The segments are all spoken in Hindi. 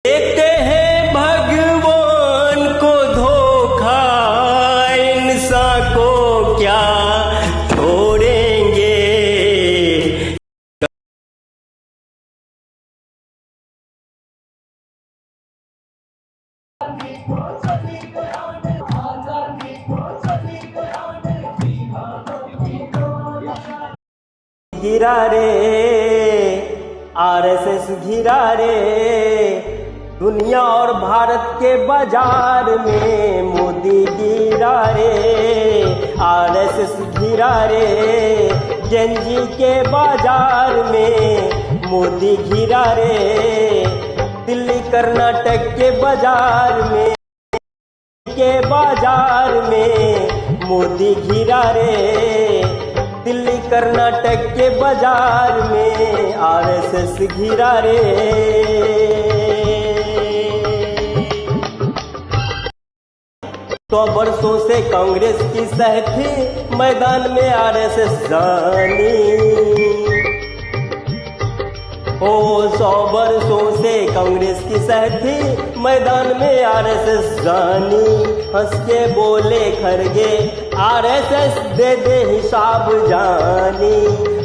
देखते हैं भगवान को धोखा, इंसान को क्या छोड़ेंगे। गिरा रे आरएसएस गिरा रे, दुनिया और भारत के बाजार में मोदी गिरा रे, आरएसएस गिरा रे, जेएनजी के बाजार में मोदी गिरा रे, दिल्ली कर्नाटक के बाजार में मोदी गिरा रे, दिल्ली कर्नाटक के बाजार में आरएसएस गिरा रे। 100 वर्षों से कांग्रेस की सहथी, मैदान में आरएसएस जानी। 100 वर्षों से कांग्रेस की सहथी, मैदान में आरएसएस जानी। हंस के बोले खरगे आरएसएस दे दे हिसाब जानी।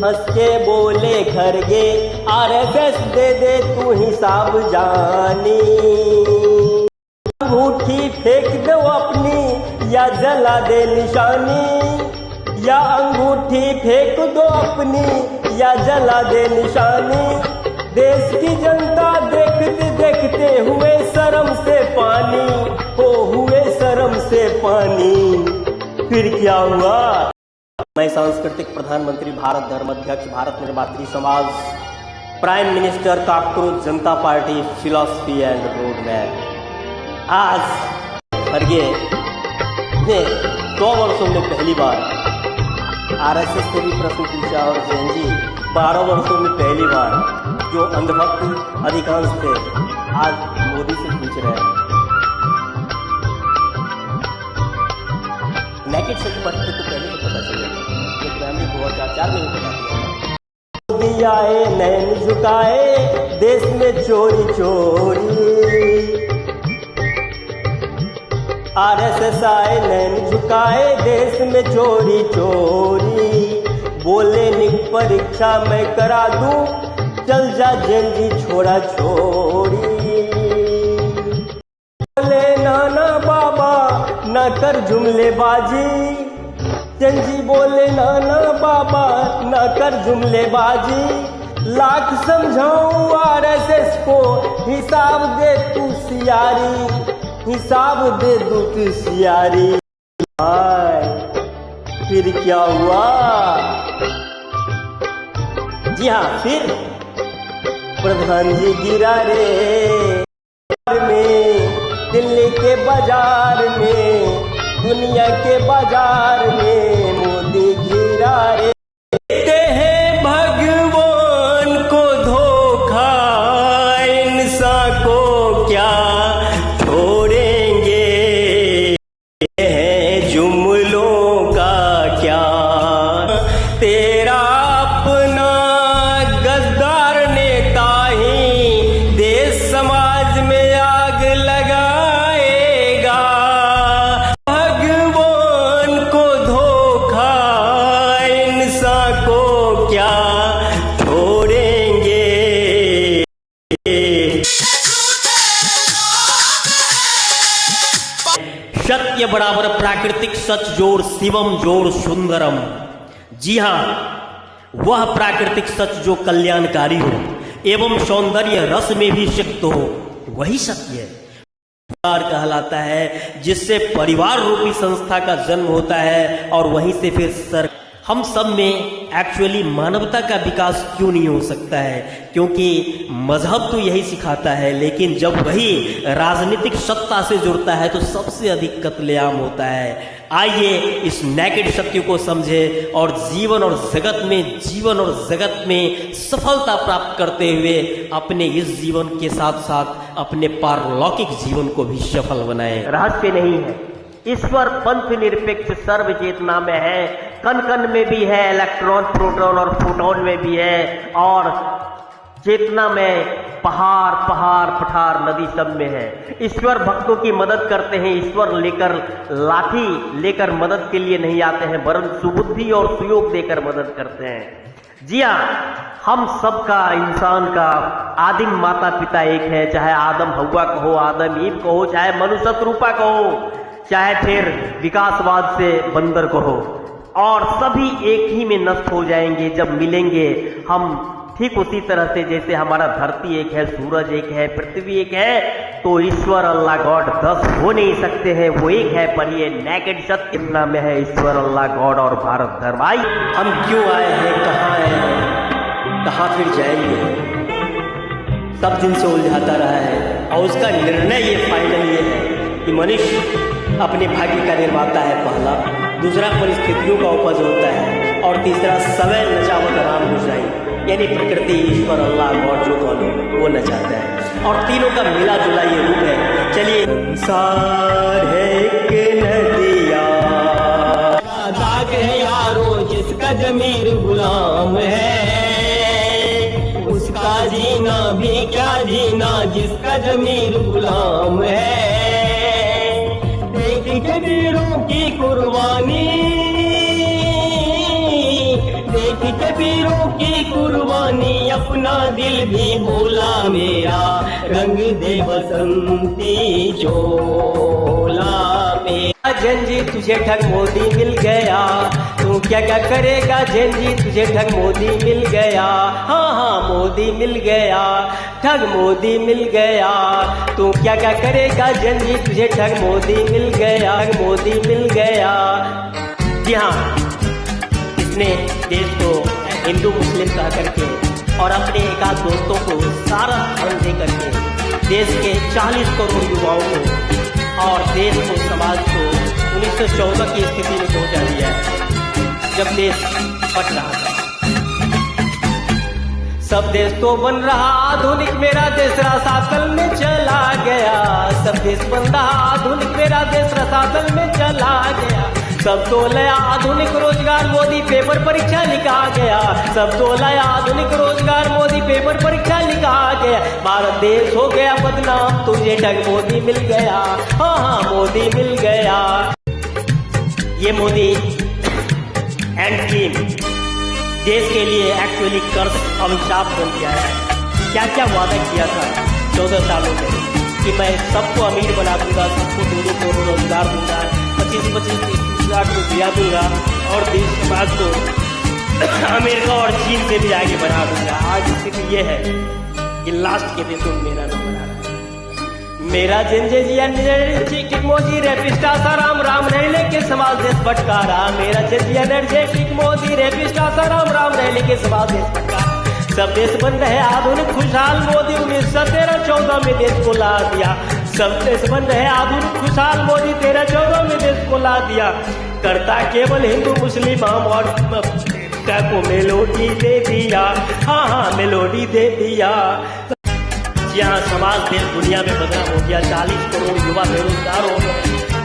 हंस के बोले खरगे आरएसएस दे दे तू हिसाब जानी। अंगूठी फेंक दो अपनी या जला दे निशानी, या अंगूठी फेंक दो अपनी या जला दे निशानी। देश की जनता देखते देखते हुए शर्म से पानी, हुए शर्म से पानी। फिर क्या हुआ? मैं सांस्कृतिक प्रधानमंत्री, भारत धर्म अध्यक्ष, भारत निर्मात्री समाज, prime minister, cockroach Janata party, philosophy and road map. आज खरगे ने 100 वर्षों में पहली बार आरएसएस से भी प्रश्न पूछा और जेएनजी 12 वर्षों में पहली बार, जो अंधभक्त अधिकांश थे, आज मोदी से पूछ रहे हैं। नेकेड से पढ़ते तो पहले तो पता चल जाता, लेकिन हमने 2004 में ही बता दिया। मोदी आए नैन झुकाए, देश में चोरी चोरी। आरएसएस आए नैन झुकाए, देश में चोरी चोरी। बोले निक परीक्षा मैं करा दूं, चल जा जेएनजी छोड़ा छोड़ी। बोले नाना बाबा न कर जुमलेबाजी, जेएनजी बोले नाना बाबा न कर जुमलेबाजी। लाख समझाऊं आरएसएस को, हिसाब दे तू सियारी, हिसाब दे दू तू सियारी। फिर क्या हुआ? जी हाँ, फिर प्रधान जी गिरा रे में, दिल्ली के बाजार में, दुनिया के बाजार में मोदी गिरा रे। देखते हैं भगवान को धोखा, इंसान को क्या छोड़ेंगे। है जुमलों का क्या तेरा अपना गद्दार नेता ही देश समाज में आग लगाएगा। भगवान को धोखा, इंसान को क्या छोड़ेंगे। सत्य बराबर प्राकृतिक सच जोड़ शिवम जोड़ सुंदरम। जी हां, वह प्राकृतिक सच जो कल्याणकारी हो एवं सौंदर्य रस में भी सिक्त हो, वही सत्य परिवार कहलाता है, जिससे परिवार रूपी संस्था का जन्म होता है और वहीं से फिर हम सब में एक्चुअली मानवता का विकास क्यों नहीं हो सकता है? क्योंकि मजहब तो यही सिखाता है, लेकिन जब वही राजनीतिक सत्ता से जुड़ता है तो सबसे अधिक कत्लेआम होता है। आइए इस नेकेड सत्य को समझे और जीवन और जगत में सफलता प्राप्त करते हुए अपने इस जीवन के साथ साथ अपने पारलौकिक जीवन को भी सफल बनाएं। रहस्य नहीं है, ईश्वर पंथ निरपेक्ष सर्व चेतना में है, कण कण में भी है, इलेक्ट्रॉन प्रोटॉन और फोटोन में भी है, और चेतना में पहाड़ पठार नदी सब में है। ईश्वर भक्तों की मदद करते हैं। ईश्वर लाठी लेकर मदद के लिए नहीं आते हैं, वरन सुबुद्धि और सुयोग देकर मदद करते हैं। जी हाँ, हम सबका, इंसान का आदिम माता पिता एक है, चाहे आदम हव्वा कहो, आदम ईव कहो, चाहे मनु शत्रुपा कहो, चाहे फिर विकासवाद से बंदर कहो, और सभी एक ही में नष्ट हो जाएंगे जब मिलेंगे हम। ठीक उसी तरह से जैसे हमारा धरती एक है, सूरज एक है, पृथ्वी एक है, तो ईश्वर अल्लाह गॉड 10 हो नहीं सकते हैं, वो एक है। पर ये नेकेड सत्य कितना में है, ईश्वर अल्लाह गॉड और भारत धर्म। भाई हम क्यों आए हैं, कहाँ आए हैं, कहाँ फिर जाएंगे, सब दिन से उलझाता रहा है। और उसका निर्णय ये फाइनल ये है कि मनुष्य अपने भाग्य का निर्माता है पहला, दूसरा परिस्थितियों का उपज होता है, और तीसरा समय नचावत राम गुजाई, यानी प्रकृति, ईश्वर, अल्लाह गॉड जो कहो वो नचाता है, और तीनों का मिला जुला ये रूप है। चलिए, संसार है एक नदिया, दाग है यारो जिसका जमीर गुलाम है, उसका जीना भी क्या जीना जिसका जमीर गुलाम है। देख के वीरों की कुर्बानी, देख के वीरों की कुर्बानी, अपना दिल भी भोला मेरा, रंग दे बसंती चोला मेरा। जनजी तुझे ठग मोदी मिल गया, तू क्या क्या करेगा जनजी, तुझे ठग मोदी मिल गया। हाँ हाँ मोदी मिल गया, ठग मोदी मिल गया, तू क्या क्या करेगा जनजी, तुझे ठग मोदी मिल गया, ठग मोदी मिल गया। जी हाँ, इसने देश को हिंदू मुस्लिम कह करके और अपने एकाध दोस्तों को सारा धर्म दे करके देश के 40 करोड़ युवाओं को और देश को, समाज को 1914 की स्थिति में पहुंचा दिया है, जब देश फट रहा था। सब देश तो बन रहा आधुनिक, मेरा देश रसातल में चला गया। सब देश बन रहा आधुनिक, मेरा देश रसातल में चला गया। सब तो लया आधुनिक रोजगार, मोदी पेपर परीक्षा लिखा गया। सब तो लया आधुनिक रोजगार, मोदी पेपर परीक्षा लिखा गया। भारत देश हो गया बदनाम, तुझे ठग मोदी मिल गया। हाँ हाँ मोदी मिल गया। ये मोदी एंड टीम देश के लिए एक्चुअली कर्ज अभिशाप बन गया है। क्या क्या वादा किया था 14 सालों में कि मैं सबको अमीर बना दूंगा, सबको 2-2 करोड़ रोजगार दूंगा, 25-25 लाख रुपया दूंगा, और देश समाज को अमेरिका और चीन से भी आगे बढ़ा दूंगा। आज स्थिति ये है कि लास्ट के दिन तो मेरा नंबर आ रहा है। मेरा जिंजे जी मोदी रेपिस्टा साराम राम रहले के समाज देश भटकारा। मेरा जिंजे एनर्जेटिक मोदी रेपिस्टा साराम राम रहले के समाज देश भटकारा। सब देश बन रहे आधुनिक खुशहाल, मोदी 1913-14 में देश को ला दिया। सब देश बन रहे आधुनिक खुशहाल, मोदी 13-14 में देश को ला दिया। करता केवल हिंदू मुस्लिम और को मेलोडी दे दिया। हाँ हाँ मेलोडी दे दिया। यहाँ समाज देश दुनिया में बदनाम हो गया, 40 करोड़ युवा बेरोजगार हो गए।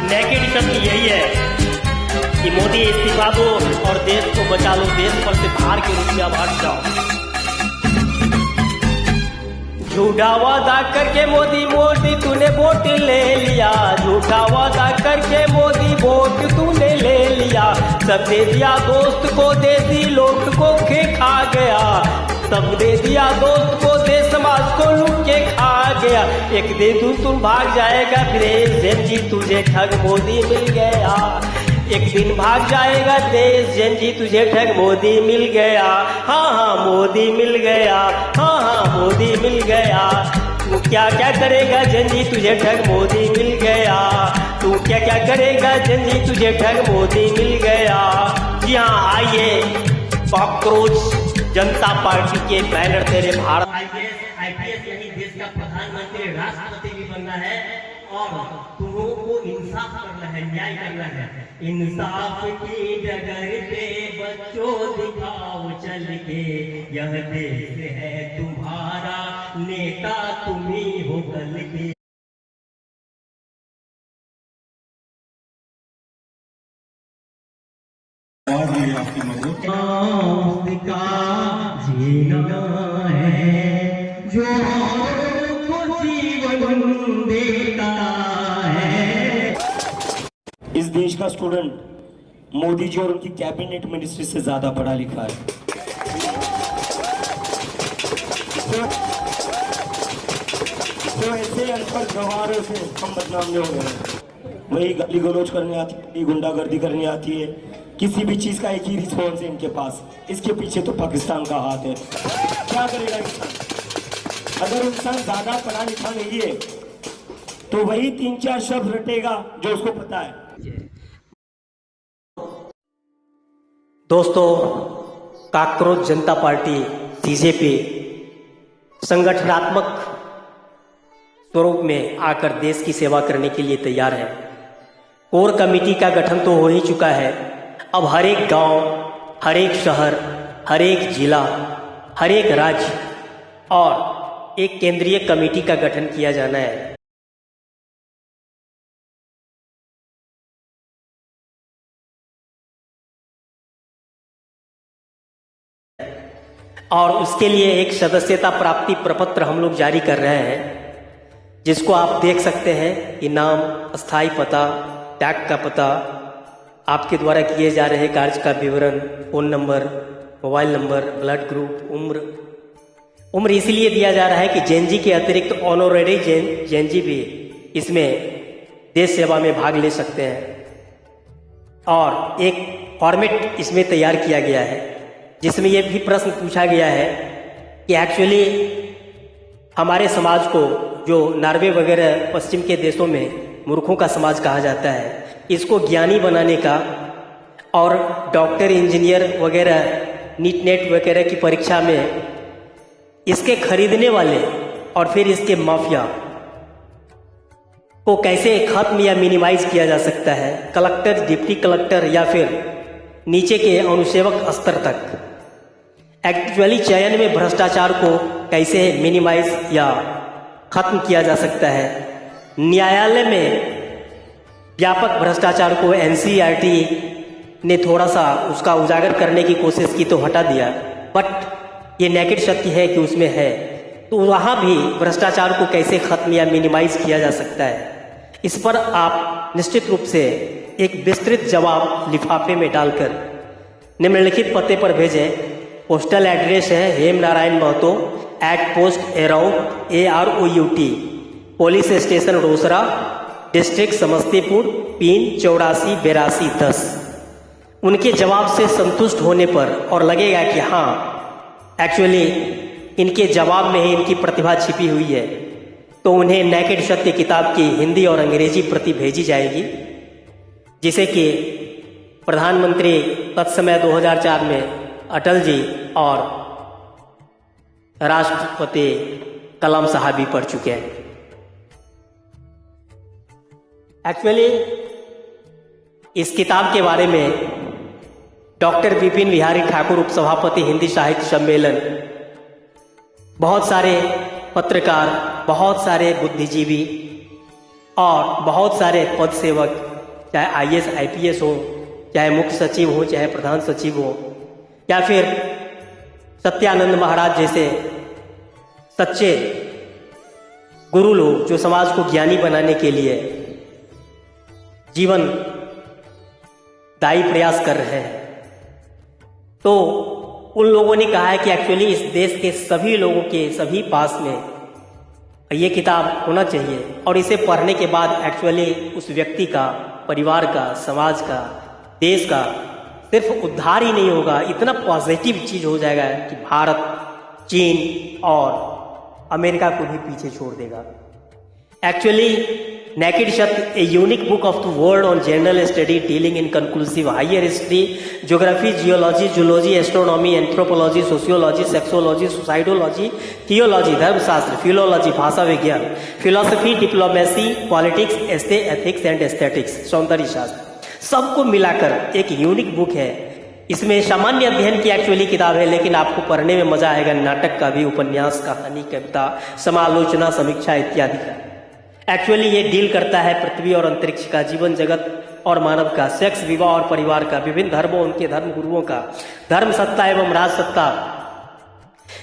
नेकेड सत्य यही है कि मोदी इस्तीफा दो और देश को बचा लो, देश पर से बाहर के रूप में हट जाओ। झूठा वादा करके मोदी तूने वोट ले लिया। झूठा वादा करके मोदी वोट तूने ले लिया। सब दे दिया दोस्त को, देसी लोट को खा गया। सब दे दिया दोस्त को, देश समाज को लूट के खा गया। एक दिन तुम भाग जाएगा फिर जी, तुझे ठग मोदी मिल गया। एक दिन भाग जाएगा देश जनजी, तुझे ठग मोदी मिल गया। हाँ हाँ मोदी मिल गया। हाँ हाँ मोदी मिल गया। तू क्या क्या करेगा जनजी, तुझे ठग मोदी मिल गया। तू क्या क्या करेगा जनजी, तुझे ठग मोदी मिल गया। जी हाँ, आइए कॉकरोच जनता पार्टी के बैनर तेरे भारत आईपीएस यही देश का प्रधानमंत्री राष्ट्रपति भी बनना है और तुमों को इंसाफ करना है, न्याय करना है। इंसाफ की डगर पे बच्चों दिखाओ चल के, यह देश है तुम्हारा, नेता तुम ही हो कल के। आपकी मदद का जीना है जो को जीवन देता है। इस देश का स्टूडेंट मोदी जी और उनकी कैबिनेट मिनिस्ट्री से ज्यादा पढ़ा लिखा है। तो ऐसे अनपढ़ गंवारों से हम बदनाम नहीं हो रहे हैं। वही गाली गलौज करने आती है, गुंडागर्दी करने आती है, किसी भी चीज का एक ही रिस्पॉन्स है इनके पास। इसके पीछे तो पाकिस्तान का हाथ है। क्या करेगा इंसान? अगर इंसान ज्यादा पढ़ा लिखा नहीं है तो वही 3-4 शब्द रटेगा जो उसको पता है। दोस्तों, कॉकरोच जनता पार्टी बीजेपी संगठनात्मक स्वरूप में आकर देश की सेवा करने के लिए तैयार है। कोर कमेटी का गठन तो हो ही चुका है। अब हर एक गांव, हर एक शहर, हर एक जिला, हर एक राज्य और एक केंद्रीय कमेटी का गठन किया जाना है। और उसके लिए एक सदस्यता प्राप्ति प्रपत्र हम लोग जारी कर रहे हैं, जिसको आप देख सकते हैं कि नाम, अस्थायी पता, टैग का पता, आपके द्वारा किए जा रहे कार्य का विवरण, phone number, mobile number, blood group, उम्र इसलिए दिया जा रहा है कि जेएनजी के अतिरिक्त ऑनोरेरी जेएनजी भी इसमें देश सेवा में भाग ले सकते हैं। और एक फॉर्मेट इसमें तैयार किया गया है जिसमें यह भी प्रश्न पूछा गया है कि एक्चुअली हमारे समाज को, जो नॉर्वे वगैरह पश्चिम के देशों में मूर्खों का समाज कहा जाता है, इसको ज्ञानी बनाने का और डॉक्टर, इंजीनियर वगैरह, नीट नेट वगैरह की परीक्षा में इसके खरीदने वाले और फिर इसके माफिया को कैसे खत्म या मिनिमाइज किया जा सकता है, कलेक्टर, डिप्टी कलेक्टर या फिर नीचे के अनुसेवक स्तर तक। एक्चुअली चयन में भ्रष्टाचार को कैसे मिनिमाइज या खत्म किया जा सकता है। न्यायालय में व्यापक भ्रष्टाचार को एनसीईआरटी ने थोड़ा सा उसका उजागर करने की कोशिश की तो हटा दिया, बट ये नेकेड सत्य है कि उसमें है। तो वहाँ भी भ्रष्टाचार को कैसे खत्म या मिनिमाइज किया जा सकता है, इस पर आप निश्चित रूप से एक विस्तृत जवाब लिफाफे में डालकर निम्नलिखित पते पर भेजें। पोस्टल एड्रेस है Hem Narayan Mahato @post around AROUT, police station Rosera, district Samastipur, pin 848210। उनके जवाब से संतुष्ट होने पर और लगेगा कि हाँ एक्चुअली इनके जवाब में ही इनकी प्रतिभा छिपी हुई है, तो उन्हें नेकेड सत्य किताब की हिंदी और अंग्रेजी प्रति भेजी जाएगी, जिसे कि प्रधानमंत्री तत्समय 2004 में अटल जी और राष्ट्रपति कलाम साहब भी पढ़ चुके हैं। एक्चुअली इस किताब के बारे में डॉक्टर विपिन बिहारी ठाकुर, उपसभापति हिंदी साहित्य सम्मेलन, बहुत सारे पत्रकार, बहुत सारे बुद्धिजीवी और बहुत सारे पद सेवक, चाहे IAS IPS हो, चाहे मुख्य सचिव हो, चाहे प्रधान सचिव हो, या फिर सत्यानंद महाराज जैसे सच्चे गुरु लोग जो समाज को ज्ञानी बनाने के लिए जीवन दायी प्रयास कर रहे हैं, तो उन लोगों ने कहा है कि एक्चुअली इस देश के सभी लोगों के सभी पास में ये किताब होना चाहिए और इसे पढ़ने के बाद एक्चुअली उस व्यक्ति का, परिवार का, समाज का, देश का सिर्फ उद्धार ही नहीं होगा, इतना पॉजिटिव चीज हो जाएगा कि भारत, चीन और अमेरिका को भी पीछे छोड़ देगा। Actually Naked Shat, a unique book of the world on general study dealing in conclusive higher history, geography, geology, zoology, astronomy, anthropology, sociology, sexology, societology, theology, धर्मशास्त्र, philology, भाषा विज्ञान, philosophy, diplomacy, politics, essay, ethics and aesthetics, सौंदर्य शास्त्र, सबको मिलाकर एक यूनिक बुक है। इसमें सामान्य अध्ययन की एक्चुअली किताब है, लेकिन आपको पढ़ने में मजा आएगा। नाटक का भी, उपन्यास, कहानी, कविता, समालोचना, समीक्षा इत्यादि का। एक्चुअली ये डील करता है पृथ्वी और अंतरिक्ष का, जीवन जगत और मानव का, सेक्स, विवाह और परिवार का, विभिन्न धर्मों, उनके धर्म गुरुओं का, धर्म सत्ता एवं राजसत्ता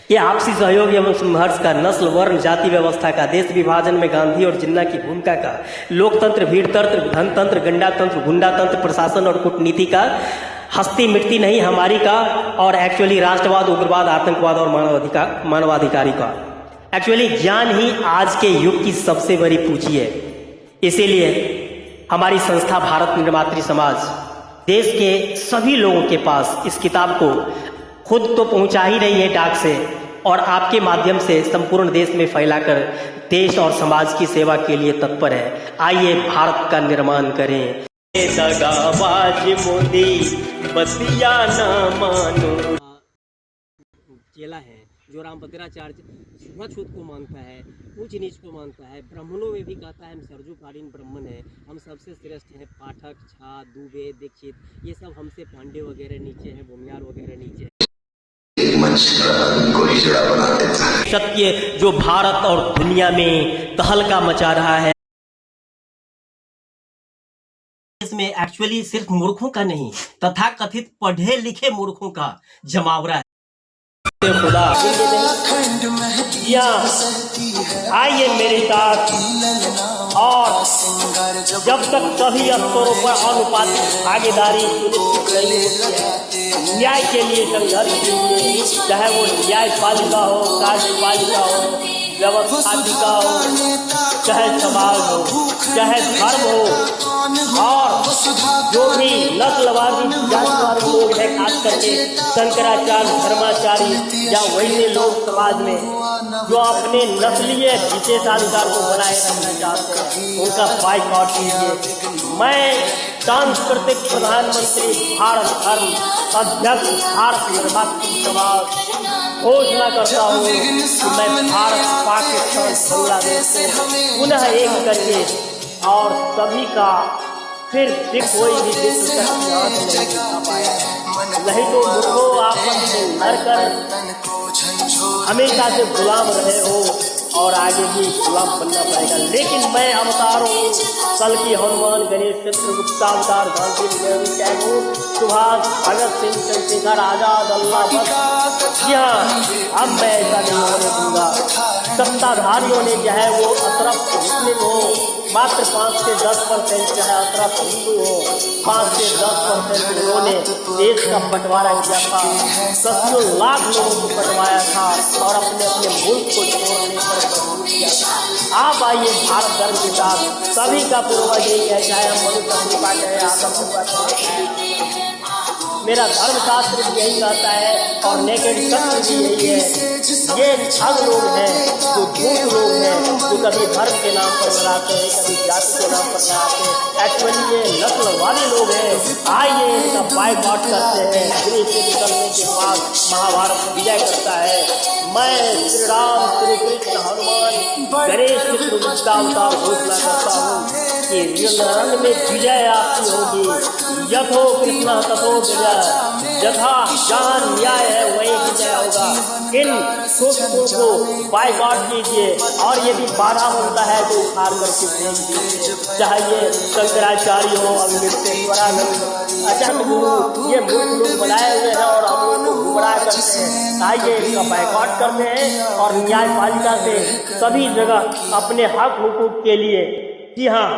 के आपसी सहयोग एवं संघर्ष का, नस्ल, वर्ण, जाति व्यवस्था का, देश विभाजन में गांधी और जिन्ना की भूमिका का, लोकतंत्र, भीड़तंत्र, धनतंत्र, गंडातंत्र, गुंडातंत्र, प्रशासन और कूटनीति का, हस्ती मिटती नहीं हमारी का, और एक्चुअली राष्ट्रवाद, उग्रवाद, आतंकवाद और मानवाधिकारी का। एक्चुअली ज्ञान ही आज के युग की सबसे बड़ी पूंजी है। इसीलिए हमारी संस्था भारत निर्मात्री समाज देश के सभी लोगों के पास इस किताब को खुद तो पहुंचा ही रही है डाक से, और आपके माध्यम से संपूर्ण देश में फैलाकर देश और समाज की सेवा के लिए तत्पर है। आइए भारत का निर्माण करें। दगाबाज मोदी बतिया न मानो। चेला है जो रामभद्राचार्य छुआछूत को मानता है, ऊंच नीच को मानता है, ब्राह्मणों में भी कहता है हम सर्वकालीन ब्राह्मण हैं, हम सबसे श्रेष्ठ हैं। पाठक, झा, दुबे, दीक्षित, ये सब हमसे पांडे वगैरह नीचे हैं, भूमियार वगैरह नीचे हैं। सत्य जो भारत और दुनिया में तहलका मचा रहा है, इसमें एक्चुअली सिर्फ मूर्खों का नहीं, तथा कथित पढ़े लिखे मूर्खों का जमावड़ा है। खुदा आइए मेरे साथ, और जब तक सभी स्तरों पर अनुपातिक भागीदारी नहीं होती है, न्याय के लिए संघर्ष कीजिए, चाहे वो न्यायपालिका हो, कार्यपालिका हो, व्यवस्थापिका हो, चाहे समाज हो, चाहे धर्म हो, और जो भी नस्लवादी जातिवादी लोग हैं, खास करके शंकराचार्य, धर्माचार्य या वैसे लोग समाज में जो अपने नस्लीय विशेषाधिकार को बनाए रखना चाहते हैं, उनका बाइकआउट कीजिए। मैं सांस्कृतिक प्रधानमंत्री, भारत धर्म अध्यक्ष, भारत निर्मात्री समाज घोषणा करता हूँ कि मैं भारत, पाकिस्तान, बांग्लादेश को पुनः एक करके और सभी का फिर कोई भी विश्व शक्ति हाथ नहीं दिखा पाया। नहीं तो मूर्खों आपस में लड़कर हमेशा से गुलाम रहे हो, और आगे भी गुलाम बनना पड़ेगा। लेकिन मैं अवतार हूँ, कल की हनुमान, गणेश, चित्रगुप्ता अवतार, गांधी, नेहरू, टैगोर, सुभाष, भगत सिंह, चंद्रशेखर आजाद, अल्लाह भक्त। जी हाँ, अब मैं ऐसा नहीं होने दूंगा। सत्ताधारियों ने चाहे वो अतरफ मुस्लिम हो, मात्र 5 से 10% चाहे अतरफ हिंदू हो, 5 से 10% उन्होंने देश का बंटवारा किया था, 10 लाख लोगों को बंटवाया था और अपने अपने मुल्क को छोड़ने पर मजबूर किया था। आप आइए भारत धर्म के साथ, सभी का पूर्वज यही है, चाहे हम मनुष्य कृपा कहें, आदम कृपा कहें, मेरा धर्मशास्त्र भी यही कहता है, और नेकेड सत्य भी यही है। ये ठग लोग हैं, जो झूठ लोग हैं, जो कभी धर्म के नाम पर लड़ाते हैं, कभी जाति के नाम पर लड़ाते हैं। एक्चुअली ये नस्लवादी लोग हैं। आइए इनका बाइकआउट करते हैं। गृह से निकलने के बाद महाभारत विजय करता है। मैं श्री राम, श्री कृष्ण, हनुमान, गणेश, चित्रगुप्ता अवतार घोषणा करता हूँ कि रण में विजय आपकी होगी। यथो कृष्ण तथो विजय, यथा जहाँ न्याय है वही विजय होगा। इन शोषकों को बाइकआउट कीजिए, और यदि बाधा बनता है तो उखाड़ करके फेंक दीजिए। चाहे ये शंकराचार्य हो, अमृतेश्वरानंद, आचार्य गुरु, ये मूर्ख लोग बनाए हुए हैं और हम लोग को गुमराह करते हैं। आइए इसका बाइकआउट करते हैं, और न्यायपालिका से सभी जगह अपने हक हुकूक के लिए, जी हाँ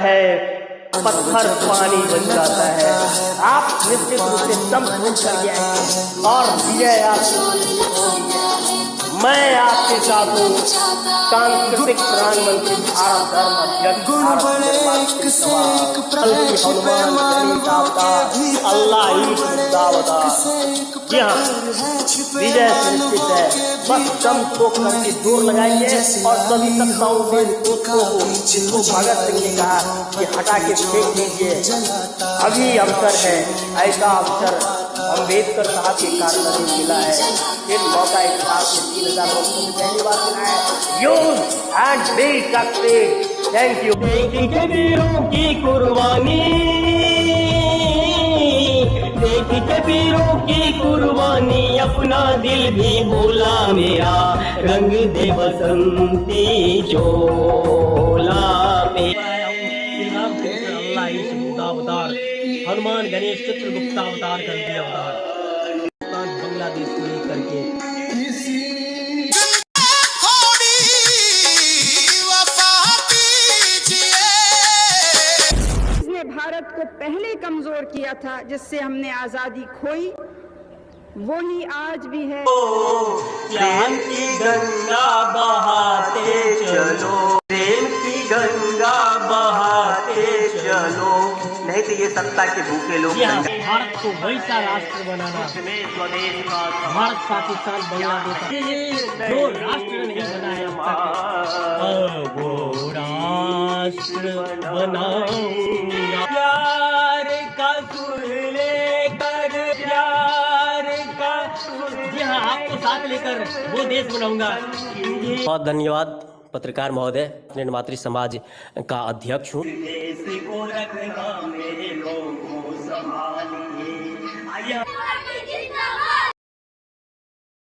है, पत्थर पानी बन जाता है। आप निश्चित रूप से दम घूम कर गए और विजय आपकी होगी। मैं आपके साथ हूँ, सांस्कृतिक प्रधानमंत्री भारत धर्म अध्यक्ष अल्लाह ही मुद्दावतार। जी हाँ, विजय सुनिश्चित है। बस दम को करके जोर लगाइए और सभी सत्ताओं से दोस्तों को, जिनको भगत सिंह ने कहा कि हटा के फेंक दीजिए, अभी अवसर है। ऐसा अवसर अम्बेडकर साहब के कारण में मिला है। फिर मौका एक साथ 3000 दोस्तों को पहली बार मिला है। Use and B success. Thank you. देख के वीरों की कुर्बानी, देख के वीरों की कुर्बानी, अपना दिल भी भूला मेरा, रंग दे बसंती चोला मेरा। अल्लाह ही अवतार, हनुमान गणेश चित्रगुप्त अवतार कर दिया अवतार, बांग्लादेश को लेकर के। भारत को पहले कमजोर किया था, जिससे हमने आजादी खोई, वो ही आज भी है। प्रेम की गंगा बहाते चलो, प्रेम की गंगा बहाते चलो, नहीं तो ये सत्ता के भूखे लोग। भारत को वैसा राष्ट्र बनाना, भारत पाकिस्तान बांग्लादेश जो राष्ट्र नहीं बना है अब तक, वो राष्ट्र बनाऊंगा। प्यार का सुर लेकर, प्यार का सुर, जी हाँ, आपको साथ लेकर वो देश बनाऊंगा। बहुत धन्यवाद पत्रकार महोदय, निर्मात्री समाज का अध्यक्ष हूँ। देश को रखना मेरे लोगों संभालिए।